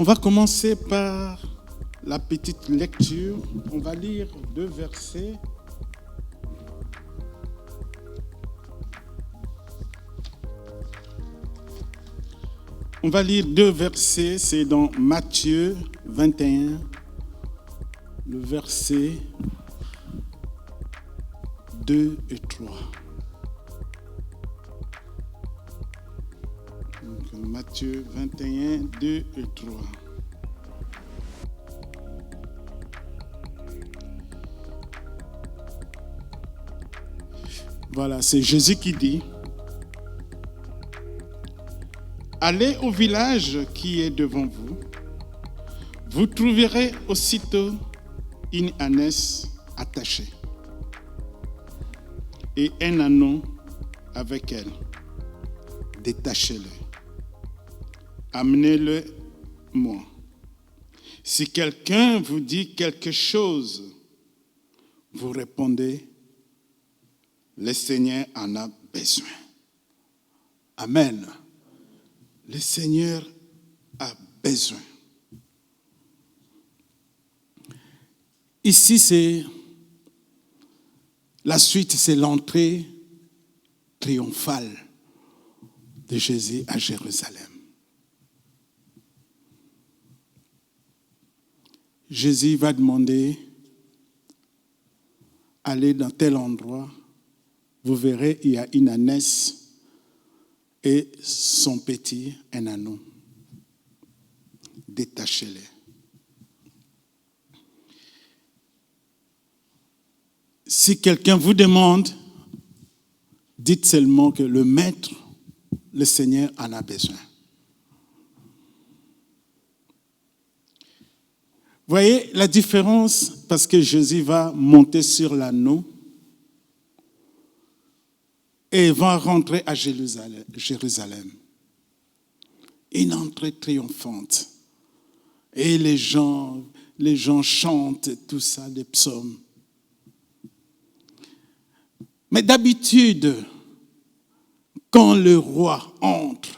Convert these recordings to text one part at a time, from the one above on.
On va commencer par la petite lecture. On va lire 2 versets. On va lire 2 versets, c'est dans Matthieu 21, le verset 2 et 3. Donc, Matthieu 21, 2 et 3. Voilà, c'est Jésus qui dit: allez au village qui est devant vous. Vous trouverez aussitôt une ânesse attachée et un ânon avec elle. Détachez-le. Amenez-le moi. Si quelqu'un vous dit quelque chose, vous répondez: le Seigneur en a besoin. Amen. Le Seigneur a besoin. Ici, c'est la suite, c'est l'entrée triomphale de Jésus à Jérusalem. Jésus va demander: allez dans tel endroit, vous verrez, il y a une ânesse et son petit, un ânon. Détachez-les. Si quelqu'un vous demande, dites seulement que le Maître, le Seigneur, en a besoin. Voyez la différence, parce que Jésus va monter sur l'anneau et va rentrer à Jérusalem. Une entrée triomphante. Et les gens chantent tout ça, des psaumes. Mais d'habitude, quand le roi entre,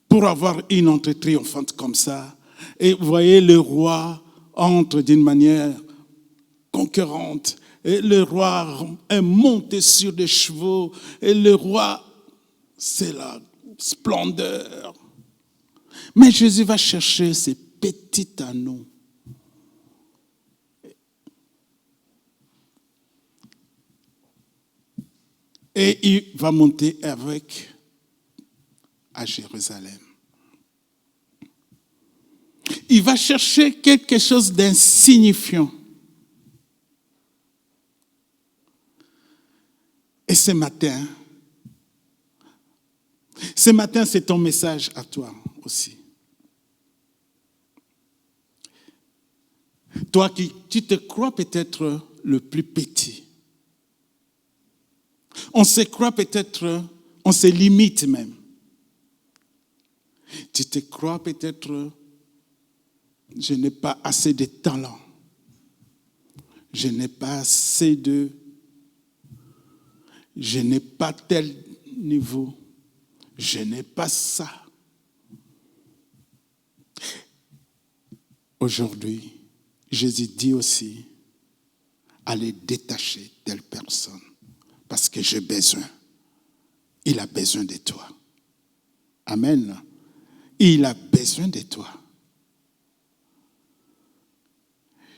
pour avoir une entrée triomphante comme ça, et vous voyez, le roi entre d'une manière conquérante, et le roi est monté sur des chevaux, et le roi, c'est la splendeur. Mais Jésus va chercher ces petits anneaux. Et il va monter avec à Jérusalem. Il va chercher quelque chose d'insignifiant. Et ce matin, c'est ton message à toi aussi. Toi qui tu te crois peut-être le plus petit. On se croit peut-être, on se limite même. Tu te crois peut-être, je n'ai pas assez de talent. Je n'ai pas assez de... Je n'ai pas tel niveau. Je n'ai pas ça. Aujourd'hui, Jésus dit aussi, allez détacher telle personne. Parce que j'ai besoin. Il a besoin de toi. Amen. Il a besoin de toi.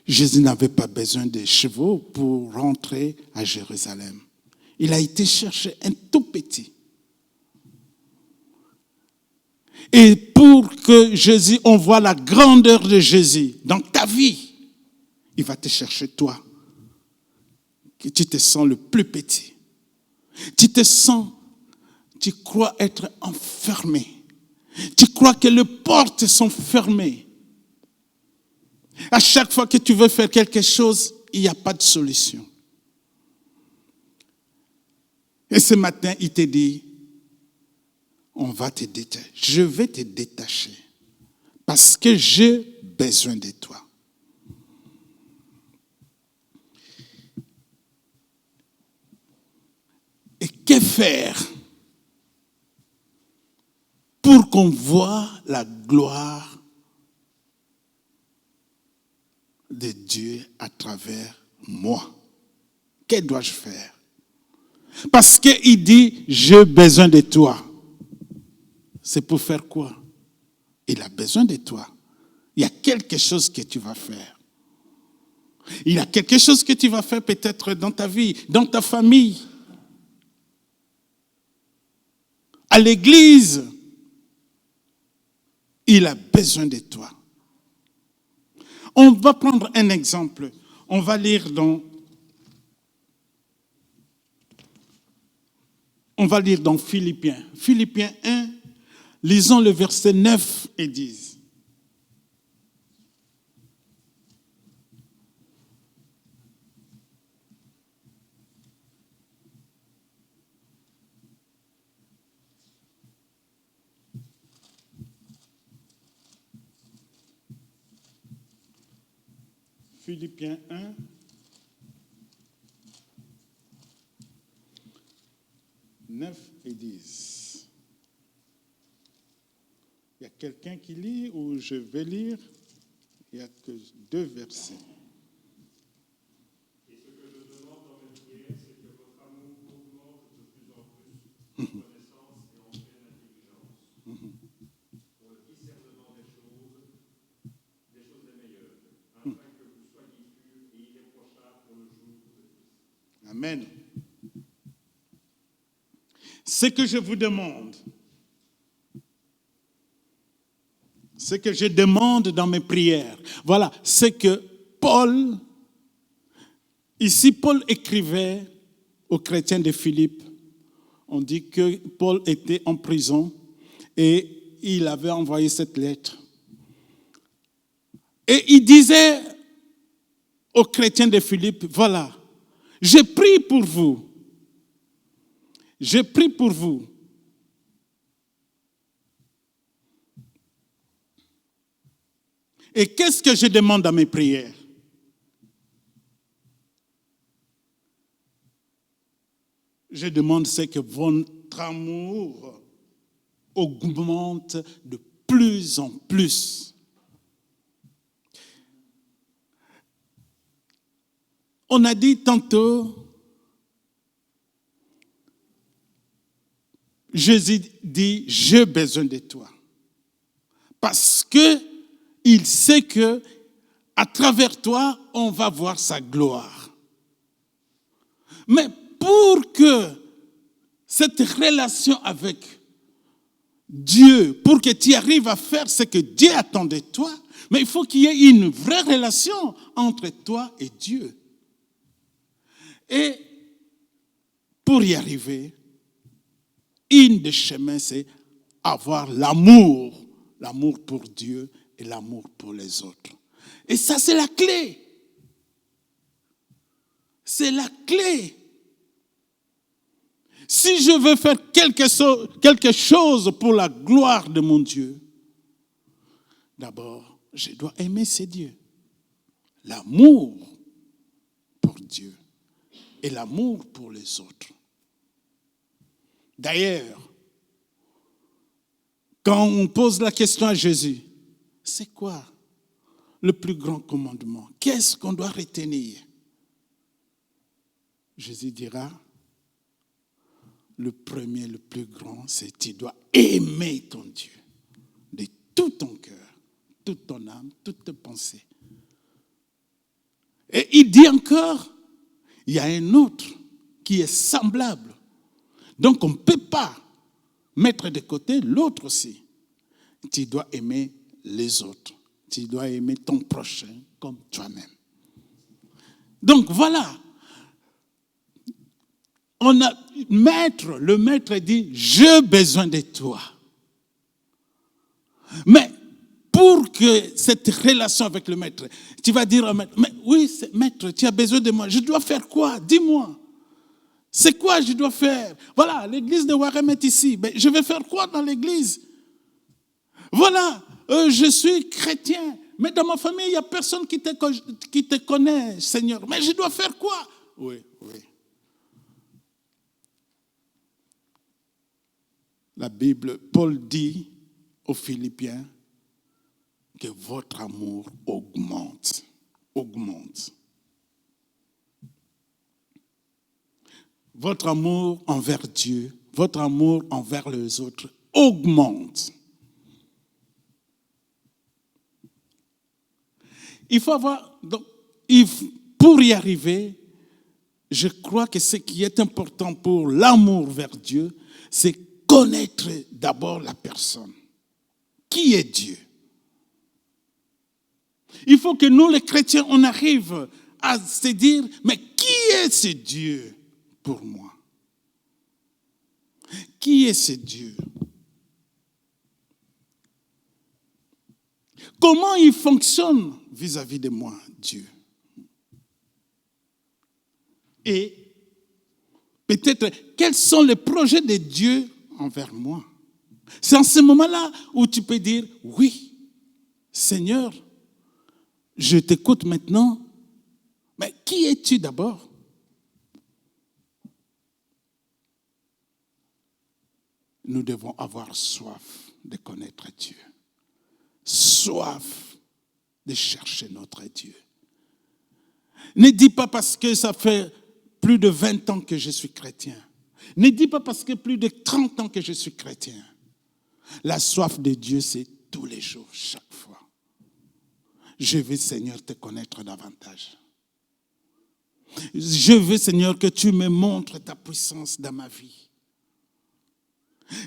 Jésus n'avait pas besoin de chevaux pour rentrer à Jérusalem. Il a été chercher un tout petit. Et pour que Jésus, on voit la grandeur de Jésus dans ta vie, il va te chercher toi. Que tu te sens le plus petit. Tu crois être enfermé. Tu crois que les portes sont fermées. À chaque fois que tu veux faire quelque chose, il n'y a pas de solution. Et ce matin, il te dit, on va te détacher. Je vais te détacher parce que j'ai besoin de toi. Et que faire pour qu'on voit la gloire de Dieu à travers moi. Que dois-je faire? Parce qu'il dit, j'ai besoin de toi. C'est pour faire quoi? Il a besoin de toi. Il y a quelque chose que tu vas faire. Il y a quelque chose que tu vas faire peut-être dans ta vie, dans ta famille, à l'église. Il a besoin de toi. On va prendre un exemple. On va lire dans Philippiens. Philippiens 1, lisons le verset 9 et 10. Philippiens 1, 9 et 10. Il y a quelqu'un qui lit ou je vais lire? Il n'y a que 2 versets. Et ce que je demande dans mes prières, c'est que votre amour augmente de plus en plus en connaissance et en pleine intelligence, pour le discernement des choses les meilleures, afin que vous soyez purs et irréprochables pour le jour de Christ. Amen. Ce que je vous demande, ce que je demande dans mes prières, voilà, c'est que Paul écrivait aux chrétiens de Philippe. On dit que Paul était en prison et il avait envoyé cette lettre. Et il disait aux chrétiens de Philippe, voilà, j'ai prié pour vous. Je prie pour vous. Et qu'est-ce que je demande dans mes prières? Je demande c'est que votre amour augmente de plus en plus. On a dit tantôt, Jésus dit, j'ai besoin de toi. Parce que il sait que à travers toi, on va voir sa gloire. Mais pour que cette relation avec Dieu, pour que tu arrives à faire ce que Dieu attend de toi, mais il faut qu'il y ait une vraie relation entre toi et Dieu. Et pour y arriver, une des chemins, c'est avoir l'amour pour Dieu et l'amour pour les autres. Et ça, c'est la clé. C'est la clé. Si je veux faire quelque chose pour la gloire de mon Dieu, d'abord, je dois aimer ces dieux. L'amour pour Dieu et l'amour pour les autres. D'ailleurs, quand on pose la question à Jésus, c'est quoi le plus grand commandement? Qu'est-ce qu'on doit retenir? Jésus dira, le premier, le plus grand, c'est tu dois aimer ton Dieu de tout ton cœur, toute ton âme, toutes tes pensées. Et il dit encore, il y a un autre qui est semblable. Donc on ne peut pas mettre de côté l'autre aussi. Tu dois aimer les autres. Tu dois aimer ton prochain comme toi-même. Donc voilà. Le maître dit, j'ai besoin de toi. Mais pour que cette relation avec le maître, tu vas dire au maître, mais oui, maître, tu as besoin de moi. Je dois faire quoi? Dis-moi. C'est quoi je dois faire? Voilà, l'église de Warem est ici. Mais je vais faire quoi dans l'église? Voilà, je suis chrétien. Mais dans ma famille, il n'y a personne qui te connaît, Seigneur. Mais je dois faire quoi? Oui. La Bible, Paul dit aux Philippiens que votre amour augmente. Augmente. Votre amour envers Dieu, votre amour envers les autres augmente. Il faut avoir, donc, pour y arriver, je crois que ce qui est important pour l'amour vers Dieu, c'est connaître d'abord la personne. Qui est Dieu? Il faut que nous, les chrétiens, on arrive à se dire, mais qui est ce Dieu pour moi? Qui est ce Dieu? Comment il fonctionne vis-à-vis de moi, Dieu? Et peut-être, quels sont les projets de Dieu envers moi? C'est en ce moment-là où tu peux dire, oui, Seigneur, je t'écoute maintenant, mais qui es-tu d'abord? Nous devons avoir soif de connaître Dieu, soif de chercher notre Dieu. Ne dis pas parce que ça fait plus de 20 ans que je suis chrétien. Ne dis pas parce que plus de 30 ans que je suis chrétien. La soif de Dieu, c'est tous les jours, chaque fois. Je veux, Seigneur, te connaître davantage. Je veux, Seigneur, que tu me montres ta puissance dans ma vie.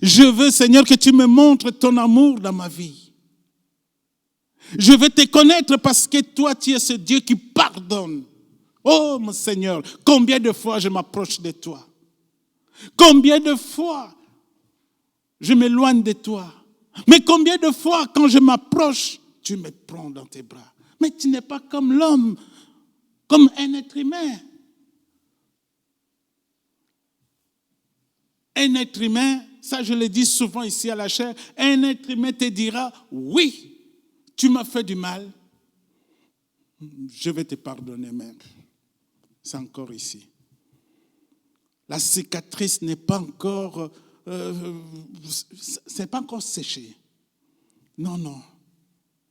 Je veux, Seigneur, que tu me montres ton amour dans ma vie. Je veux te connaître parce que toi, tu es ce Dieu qui pardonne. Oh, mon Seigneur, combien de fois je m'approche de toi? Combien de fois je m'éloigne de toi? Mais combien de fois, quand je m'approche, tu me prends dans tes bras? Mais tu n'es pas comme l'homme, comme un être humain. Un être humain, ça je le dis souvent ici à la chaire, un être humain te dira, oui, tu m'as fait du mal, je vais te pardonner même. C'est encore ici. La cicatrice n'est pas encore, c'est pas encore séché. Non, non,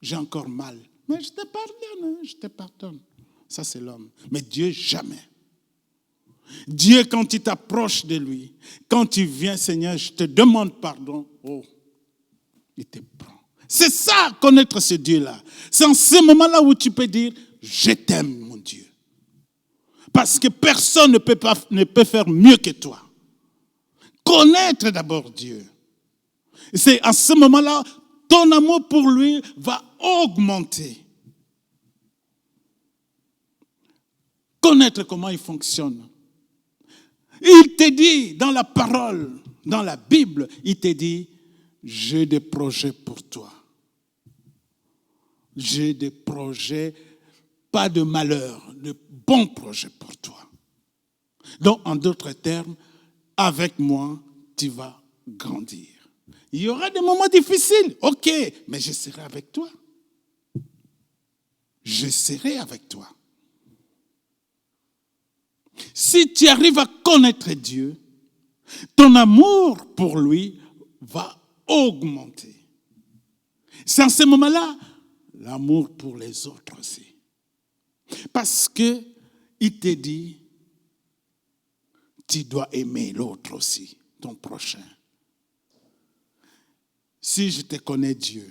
j'ai encore mal. Mais je te pardonne, je te pardonne. Ça, c'est l'homme. Mais Dieu, jamais. Dieu, quand il t'approche de lui, quand tu viens, Seigneur, je te demande pardon, oh, il te prend. C'est ça, connaître ce Dieu-là. C'est en ce moment-là où tu peux dire, je t'aime, mon Dieu. Parce que personne ne peut faire mieux que toi. Connaître d'abord Dieu. Et c'est à ce moment-là, ton amour pour lui va augmenter. Connaître comment il fonctionne. Il te dit dans la parole, dans la Bible, il te dit, j'ai des projets pour toi. J'ai des projets, pas de malheur, de bons projets pour toi. Donc, en d'autres termes, avec moi, tu vas grandir. Il y aura des moments difficiles, ok, mais je serai avec toi. Je serai avec toi. Si tu arrives à connaître Dieu, ton amour pour lui va augmenter. C'est en ce moment-là, l'amour pour les autres aussi. Parce que il te dit, tu dois aimer l'autre aussi, ton prochain. Si je te connais Dieu,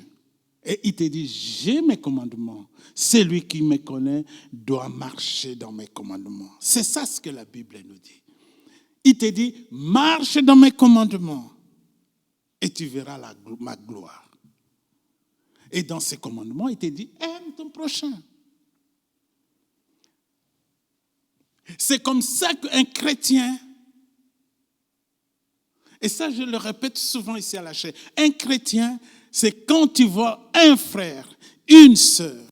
et il te dit, j'ai mes commandements, celui qui me connaît doit marcher dans mes commandements. C'est ça ce que la Bible nous dit. Il te dit, marche dans mes commandements et tu verras ma gloire. Et dans ces commandements, il te dit, aime ton prochain. C'est comme ça qu'un chrétien, et ça je le répète souvent ici à la chaire, un chrétien, c'est quand tu vois un frère, une sœur,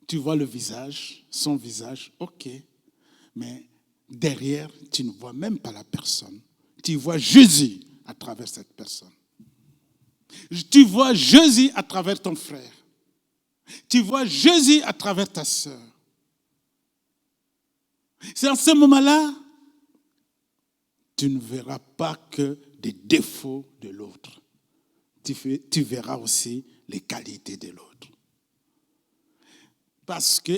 tu vois le visage, son visage, ok, mais derrière, tu ne vois même pas la personne. Tu vois Jésus à travers cette personne. Tu vois Jésus à travers ton frère. Tu vois Jésus à travers ta sœur. C'est en ce moment-là, tu ne verras pas que des défauts de l'autre. tu verras aussi les qualités de l'autre. Parce que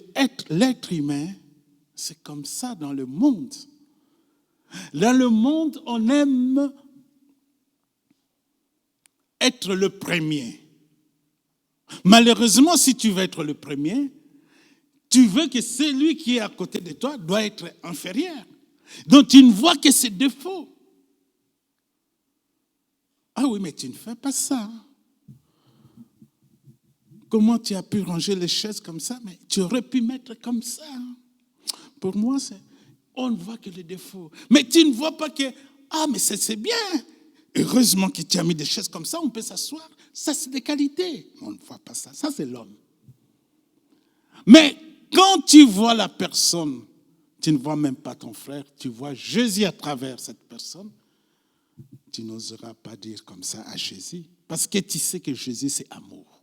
l'être humain, c'est comme ça dans le monde. Dans le monde, on aime être le premier. Malheureusement, si tu veux être le premier, tu veux que celui qui est à côté de toi doit être inférieur. Donc tu ne vois que ses défauts. Ah oui, mais tu ne fais pas ça. Comment tu as pu ranger les chaises comme ça? Mais tu aurais pu mettre comme ça. Pour moi, on ne voit que les défauts. Mais tu ne vois pas que, mais c'est bien. Heureusement que tu as mis des chaises comme ça, on peut s'asseoir. Ça, c'est des qualités. On ne voit pas ça. Ça, c'est l'homme. Mais quand tu vois la personne, tu ne vois même pas ton frère, tu vois Jésus à travers cette personne, tu n'oseras pas dire comme ça à Jésus. Parce que tu sais que Jésus, c'est amour.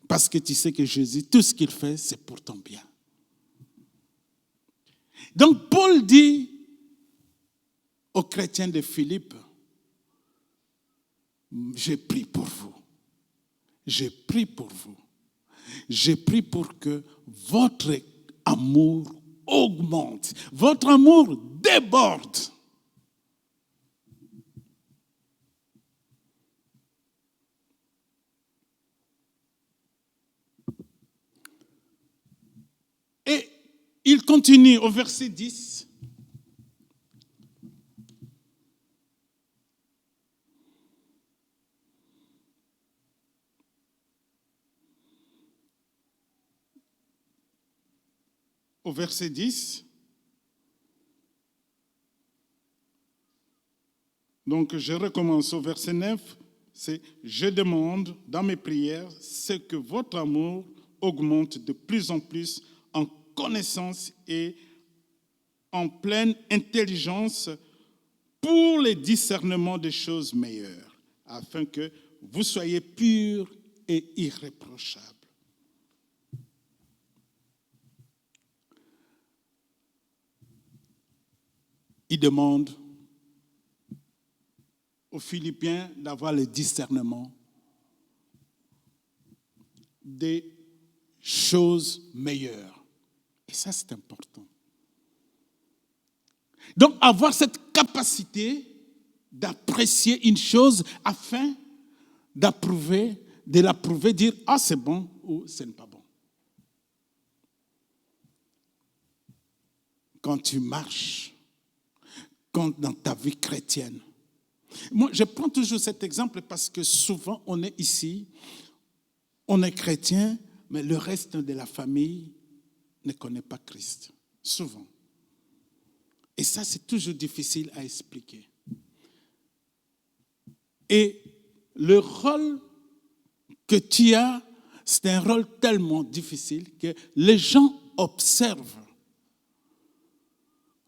Parce que tu sais que Jésus, tout ce qu'il fait, c'est pour ton bien. Donc Paul dit aux chrétiens de Philippe, j'ai prié pour vous. J'ai prié pour vous. J'ai prié pour que votre amour augmente. Votre amour déborde. Et il continue au verset 10. Au verset 10. Donc je recommence au verset 9. C'est « Je demande dans mes prières ce que votre amour augmente de plus en plus en connaissance et en pleine intelligence pour le discernement des choses meilleures, afin que vous soyez purs et irréprochables. » Il demande aux Philippiens d'avoir le discernement des choses meilleures. Et ça, c'est important. Donc, avoir cette capacité d'apprécier une chose afin d'approuver, de l'approuver, dire « Ah, c'est bon » ou « Ce n'est pas bon ». Quand tu marches, quand dans ta vie chrétienne. Moi, je prends toujours cet exemple parce que souvent, on est ici, on est chrétien, mais le reste de la famille ne connaît pas Christ. Souvent. Et ça, c'est toujours difficile à expliquer. Et le rôle que tu as, c'est un rôle tellement difficile que les gens observent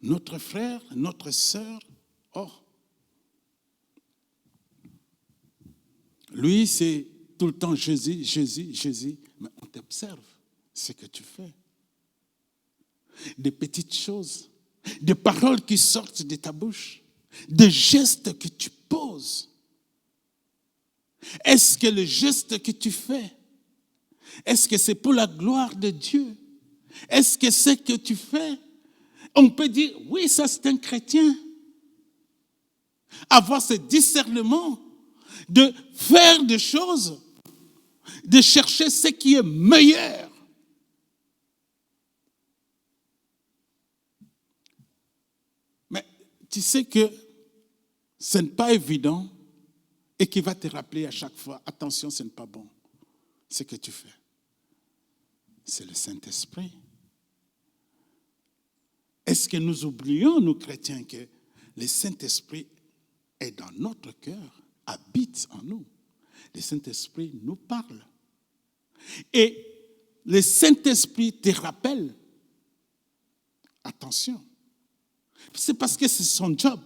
notre frère, notre sœur. Oh, lui, c'est tout le temps Jésus, Jésus, Jésus. Mais on t'observe ce que tu fais. Des petites choses, des paroles qui sortent de ta bouche, des gestes que tu poses. Est-ce que le geste que tu fais, est-ce que c'est pour la gloire de Dieu? Est-ce que ce que tu fais, on peut dire, oui, ça c'est un chrétien. Avoir ce discernement de faire des choses, de chercher ce qui est meilleur. Mais tu sais que ce n'est pas évident et qui va te rappeler à chaque fois, attention, ce n'est pas bon, ce que tu fais. C'est le Saint-Esprit. Est-ce que nous oublions, nous chrétiens, que le Saint-Esprit est dans notre cœur, habite en nous? Le Saint-Esprit nous parle. Et le Saint-Esprit te rappelle, attention, c'est parce que c'est son job.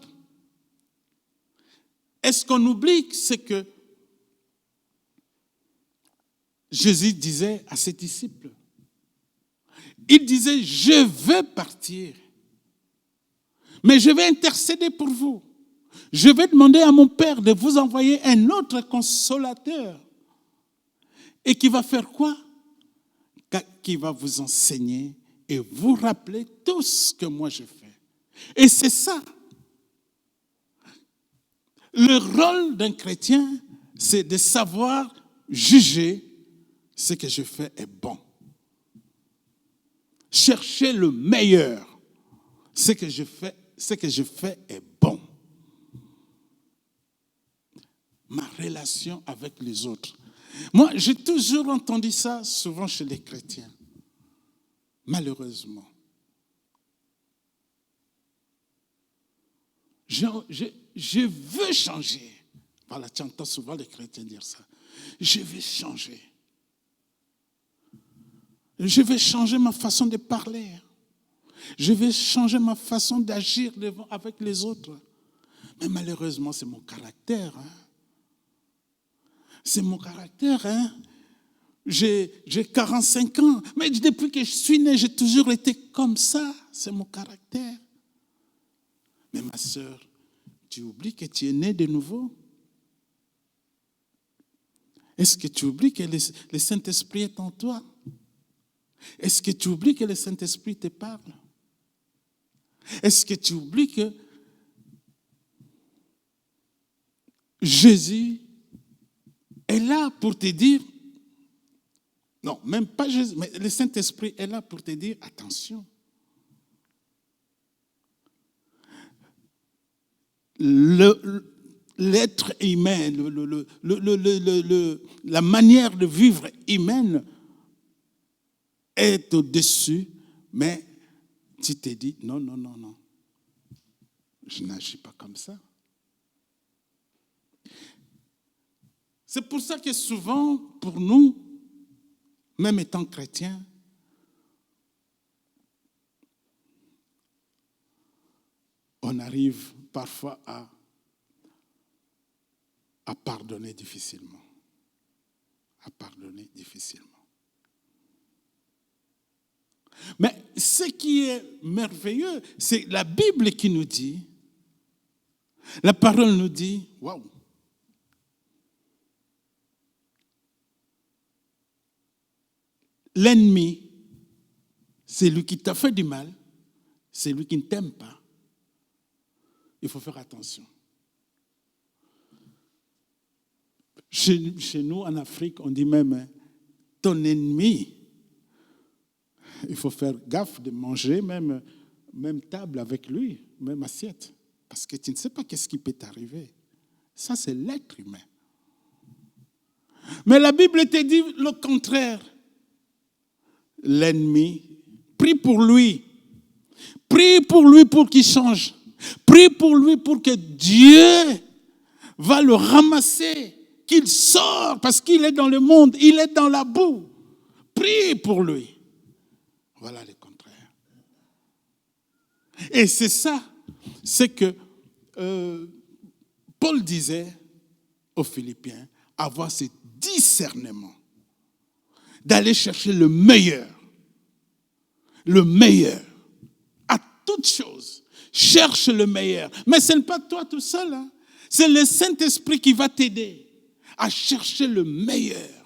Est-ce qu'on oublie ce que Jésus disait à ses disciples? Il disait, je veux partir, mais je vais intercéder pour vous. Je vais demander à mon Père de vous envoyer un autre consolateur. Et qui va faire quoi? Qui va vous enseigner et vous rappeler tout ce que moi je fais. Et c'est ça. Le rôle d'un chrétien, c'est de savoir juger ce que je fais est bon. Chercher le meilleur. Ce que je fais est bon. Ma relation avec les autres. Moi, j'ai toujours entendu ça souvent chez les chrétiens. Malheureusement. Je veux changer. Voilà, tu entends souvent les chrétiens dire ça. Je veux changer. Je vais changer ma façon de parler. Je vais changer ma façon d'agir avec les autres. Mais malheureusement, c'est mon caractère. C'est mon caractère. J'ai 45 ans. Mais depuis que je suis né, j'ai toujours été comme ça. C'est mon caractère. Mais ma sœur, tu oublies que tu es né de nouveau? Est-ce que tu oublies que le Saint-Esprit est en toi? Est-ce que tu oublies que le Saint-Esprit te parle? Est-ce que tu oublies que Jésus est là pour te dire, non, même pas Jésus, mais le Saint-Esprit est là pour te dire, attention. L'être humain, la manière de vivre humaine est au-dessus, mais tu te dis, non, non, non, non, je n'agis pas comme ça. C'est pour ça que souvent, pour nous, même étant chrétiens, on arrive parfois à pardonner difficilement. À pardonner difficilement. Mais ce qui est merveilleux, c'est la Bible qui nous dit, la parole nous dit, waouh, l'ennemi, c'est lui qui t'a fait du mal, c'est lui qui ne t'aime pas. Il faut faire attention. Chez nous, en Afrique, on dit même, ton ennemi, il faut faire gaffe de manger même table avec lui, même assiette. Parce que tu ne sais pas qu'est-ce qui peut t'arriver. Ça, c'est l'être humain. Mais la Bible te dit le contraire. L'ennemi, prie pour lui. Prie pour lui pour qu'il change. Prie pour lui pour que Dieu va le ramasser, qu'il sorte, parce qu'il est dans le monde, il est dans la boue. Prie pour lui. Voilà le contraire. Et c'est ça, c'est que Paul disait aux Philippiens, avoir ce discernement, d'aller chercher le meilleur à toute chose. Cherche le meilleur. Mais ce n'est pas toi tout seul. C'est le Saint-Esprit qui va t'aider à chercher le meilleur.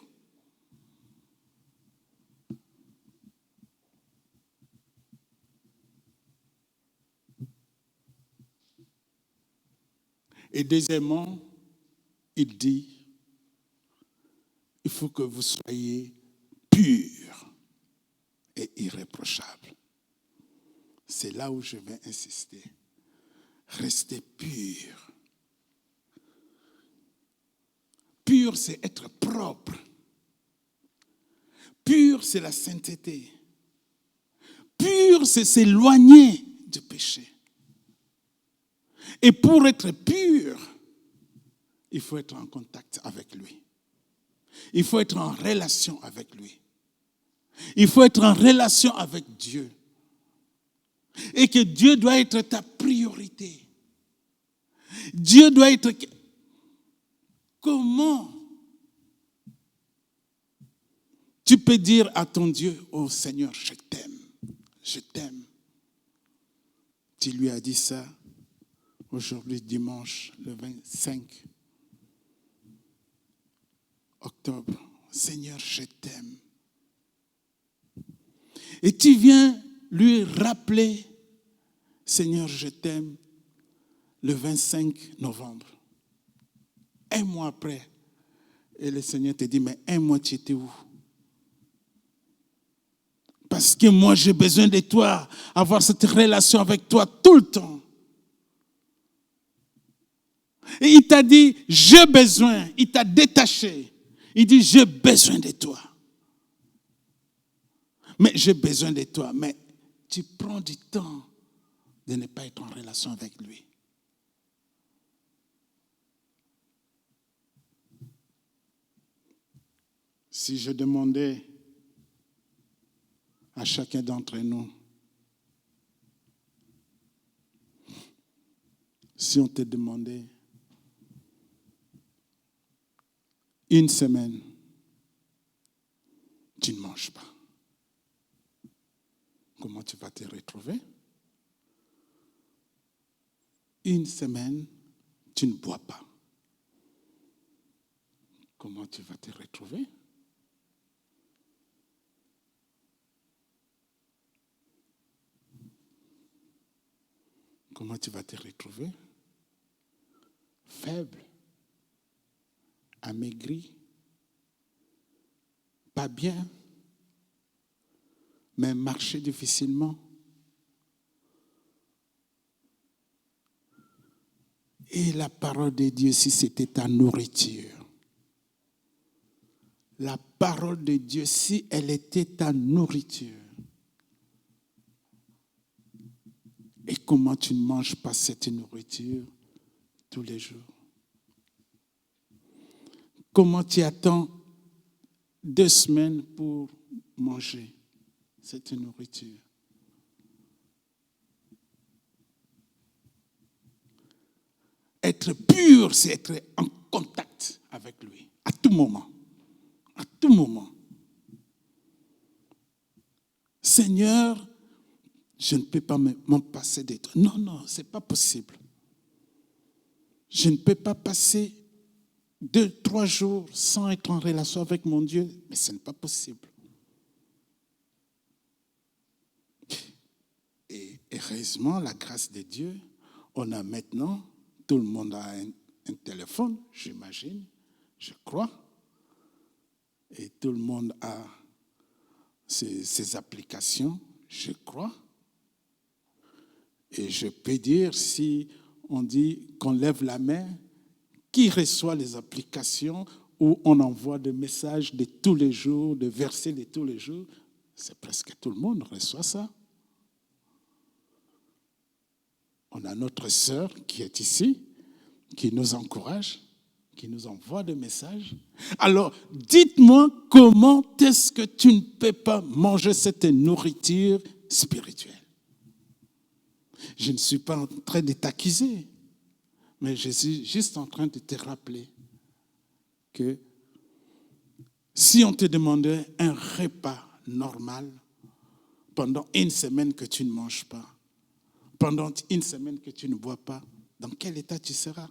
Et deuxièmement, il dit, il faut que vous soyez purs et irréprochables. C'est là où je vais insister. Restez purs. Pur, c'est être propre. Pur, c'est la sainteté. Pur, c'est s'éloigner du péché. Et pour être pur, il faut être en contact avec lui. Il faut être en relation avec lui. Il faut être en relation avec Dieu. Et que Dieu doit être ta priorité. Dieu doit être... Comment tu peux dire à ton Dieu, oh Seigneur, je t'aime, je t'aime. Tu lui as dit ça Aujourd'hui, dimanche, le 25 octobre. Seigneur, je t'aime. Et tu viens lui rappeler, Seigneur, je t'aime, le 25 novembre. Un mois après. Et le Seigneur te dit, mais un mois, tu étais où? Parce que moi, j'ai besoin de toi, avoir cette relation avec toi tout le temps. Et il t'a dit, j'ai besoin. Il t'a détaché. Il dit, j'ai besoin de toi. Mais j'ai besoin de toi. Mais tu prends du temps de ne pas être en relation avec lui. Si je demandais à chacun d'entre nous, si on te demandait une semaine, tu ne manges pas. Comment tu vas te retrouver? Une semaine, tu ne bois pas. Comment tu vas te retrouver? Comment tu vas te retrouver? Faible, amaigri, pas bien, mais marcher difficilement. Et la parole de Dieu, si c'était ta nourriture, la parole de Dieu, si elle était ta nourriture, et comment tu ne manges pas cette nourriture tous les jours? Comment tu attends 2 semaines pour manger cette nourriture? Être pur, c'est être en contact avec lui, à tout moment. À tout moment. Seigneur, je ne peux pas m'en passer de toi. Non, non, ce n'est pas possible. Je ne peux pas passer 2-3 jours sans être en relation avec mon Dieu, mais ce n'est pas possible. Et heureusement, la grâce de Dieu, on a maintenant, tout le monde a un téléphone, j'imagine, je crois, et tout le monde a ces applications, je crois. Et je peux dire, si on dit qu'on lève la main, qui reçoit les applications où on envoie des messages de tous les jours, des versets de tous les jours? C'est presque tout le monde reçoit ça. On a notre sœur qui est ici, qui nous encourage, qui nous envoie des messages. Alors, dites-moi comment est-ce que tu ne peux pas manger cette nourriture spirituelle? Je ne suis pas en train de t'accuser, mais je suis juste en train de te rappeler que si on te demandait un repas normal pendant une semaine que tu ne manges pas, pendant une semaine que tu ne bois pas, dans quel état tu seras?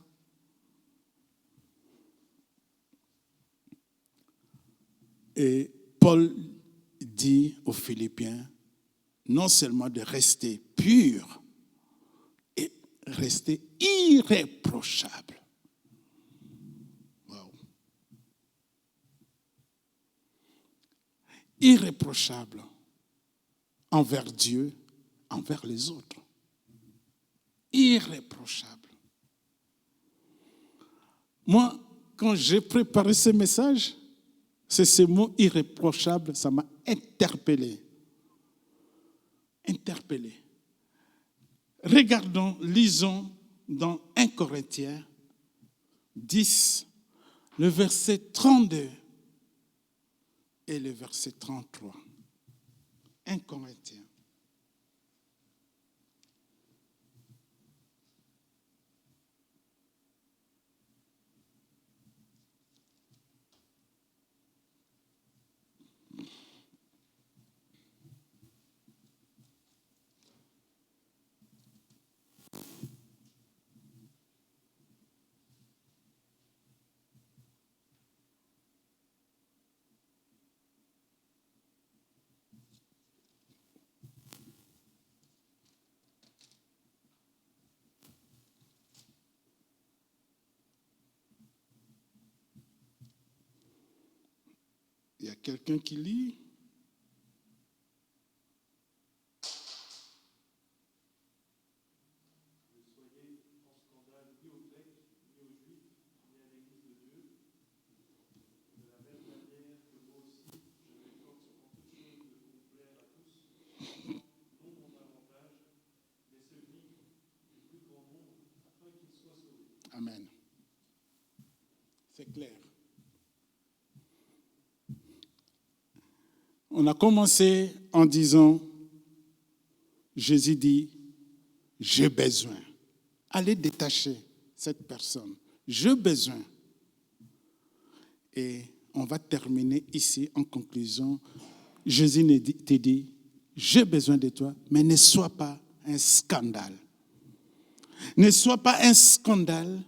Et Paul dit aux Philippiens, non seulement de rester pur, et rester irréprochable. Wow. Irréprochable envers Dieu, envers les autres. Irréprochable. Moi, quand j'ai préparé ce message, c'est ce mot irréprochable, ça m'a interpellé. Interpellé. Regardons, lisons dans 1 Corinthiens 10, le verset 32 et le verset 33. 1 Corinthiens. Il y a quelqu'un qui lit. Amen. C'est clair. On a commencé en disant, Jésus dit, j'ai besoin. Allez détacher cette personne. J'ai besoin. Et on va terminer ici en conclusion. Jésus te dit, j'ai besoin de toi, mais ne sois pas un scandale. Ne sois pas un scandale.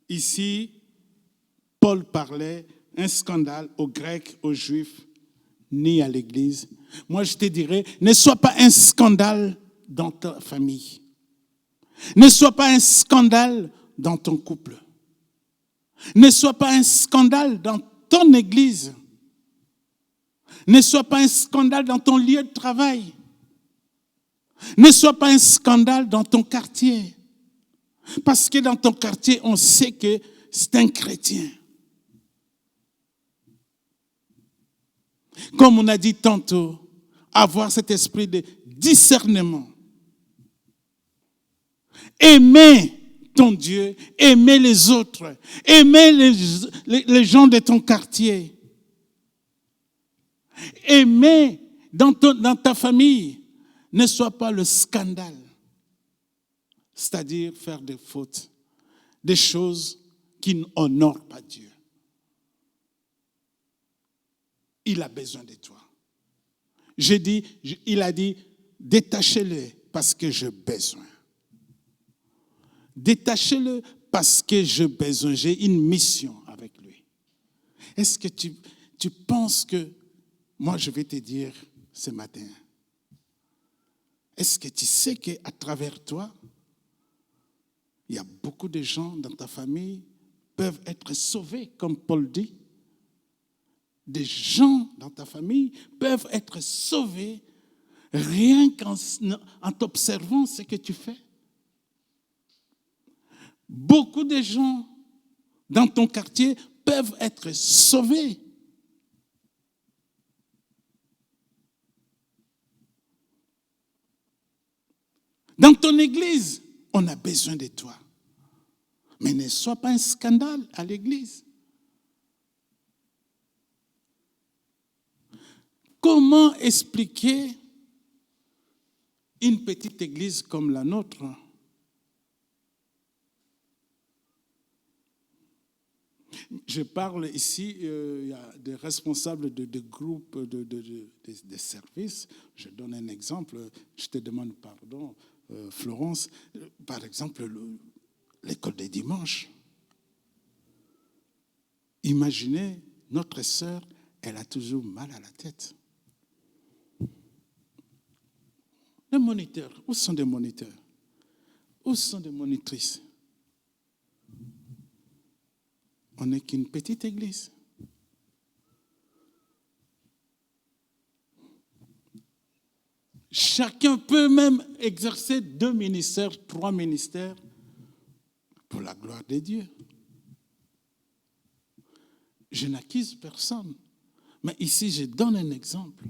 Ici, Paul parlait un scandale aux Grecs, aux Juifs, ni à l'Église. Moi, je te dirais, ne sois pas un scandale dans ta famille. Ne sois pas un scandale dans ton couple. Ne sois pas un scandale dans ton église. Ne sois pas un scandale dans ton lieu de travail. Ne sois pas un scandale dans ton quartier. Parce que dans ton quartier, on sait que c'est un chrétien. Comme on a dit tantôt, avoir cet esprit de discernement. Aimer ton Dieu, aimer les autres, aimer les gens de ton quartier. Aimer dans ta famille. Ne sois pas le scandale. C'est-à-dire faire des fautes, des choses qui n'honorent pas Dieu. Il a besoin de toi. Il a dit, détachez-le parce que j'ai besoin. Détachez-le parce que j'ai besoin. J'ai une mission avec lui. Est-ce que tu penses que, moi je vais te dire ce matin, est-ce que tu sais qu'à travers toi, il y a beaucoup de gens dans ta famille peuvent être sauvés, comme Paul dit. Des gens dans ta famille peuvent être sauvés rien qu'en t'observant ce que tu fais. Beaucoup de gens dans ton quartier peuvent être sauvés. Dans ton église, on a besoin de toi. Mais ne sois pas un scandale à l'église. Comment expliquer une petite église comme la nôtre? Je parle ici, il y a des responsables de groupes de services. Je donne un exemple, je te demande pardon, Florence. Par exemple, l'école des dimanches. Imaginez, notre sœur, elle a toujours mal à la tête. Les moniteurs, où sont les moniteurs? Où sont les monitrices? On n'est qu'une petite église. Chacun peut même exercer 2 ministères, 3 ministères pour la gloire de Dieu. Je n'accuse personne. Mais ici, je donne un exemple.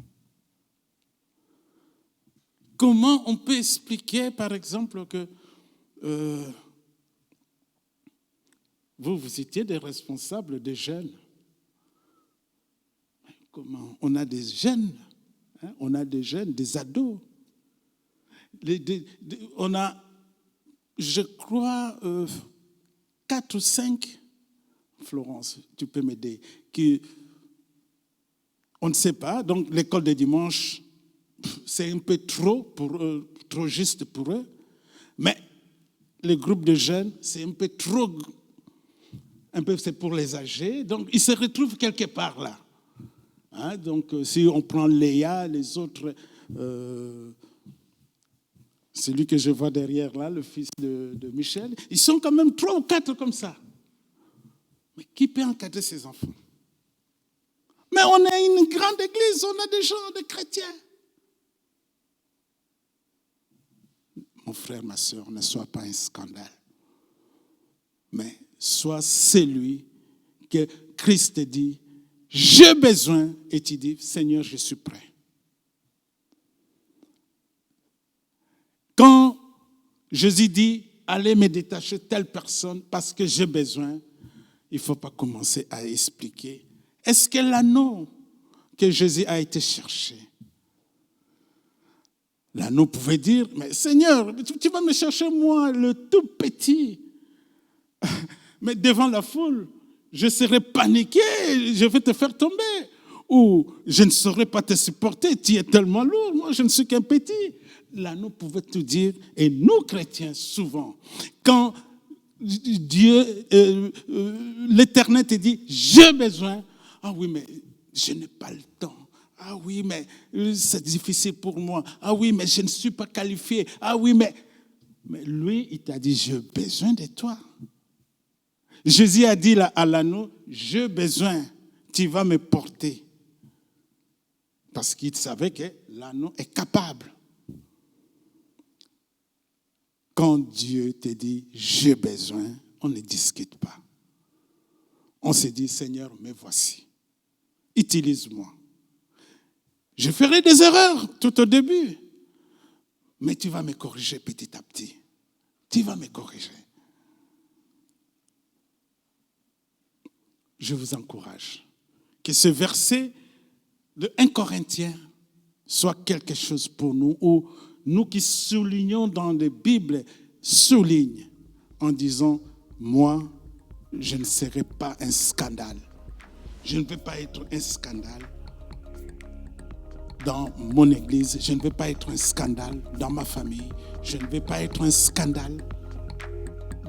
Comment on peut expliquer, par exemple, que vous étiez des responsables des jeunes. Comment? On a des jeunes, on a des jeunes, des ados. On a, je crois, 4 ou 5, Florence, tu peux m'aider, on ne sait pas, donc l'école de dimanche, c'est un peu trop pour eux, trop juste pour eux, mais le groupe de jeunes, c'est un peu trop, c'est pour les âgés, donc ils se retrouvent quelque part là. Donc si on prend Léa, les autres, celui que je vois derrière là, le fils de Michel, ils sont quand même 3 ou 4 comme ça. Mais qui peut encadrer ces enfants? Mais on est une grande église, on a des gens, des chrétiens. Mon frère, ma soeur, ne sois pas un scandale. Mais sois celui que Christ te dit, j'ai besoin, et tu dis, Seigneur, je suis prêt. Quand Jésus dit, allez me détacher telle personne parce que j'ai besoin, il ne faut pas commencer à expliquer. Est-ce que l'anneau que Jésus a été cherché, l'anneau pouvait dire, mais Seigneur, tu vas me chercher moi, le tout petit. Mais devant la foule, je serai paniqué, je vais te faire tomber. Ou je ne saurais pas te supporter, tu es tellement lourd, moi je ne suis qu'un petit. L'anneau pouvait tout dire, et nous chrétiens, souvent, quand Dieu, l'Éternel te dit, j'ai besoin, ah oui, mais je n'ai pas le temps. Ah oui, mais c'est difficile pour moi. Ah oui, mais je ne suis pas qualifié. Ah oui, mais lui, il t'a dit, j'ai besoin de toi. Jésus a dit à l'anneau, j'ai besoin, tu vas me porter. Parce qu'il savait que l'anneau est capable. Quand Dieu te dit, j'ai besoin, on ne discute pas. On se dit, Seigneur, me voici. Utilise-moi. Je ferai des erreurs tout au début, mais tu vas me corriger petit à petit. Tu vas me corriger. Je vous encourage que ce verset de 1 Corinthiens soit quelque chose pour nous, ou nous qui soulignons dans les Bibles, soulignent en disant, moi, je ne serai pas un scandale. Je ne vais pas être un scandale dans mon église, je ne vais pas être un scandale dans ma famille, je ne vais pas être un scandale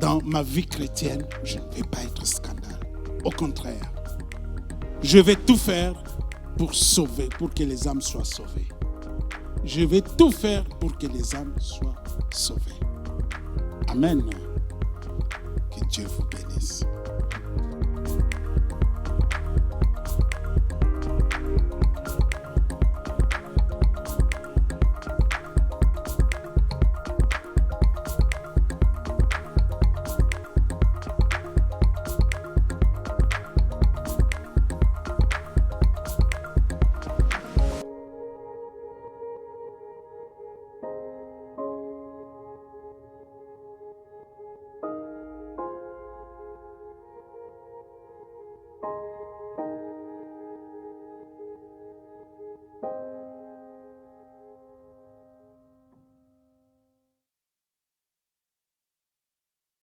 dans ma vie chrétienne, je ne vais pas être un scandale. Au contraire, je vais tout faire pour sauver, pour que les âmes soient sauvées. Je vais tout faire pour que les âmes soient sauvées. Amen. Que Dieu vous bénisse.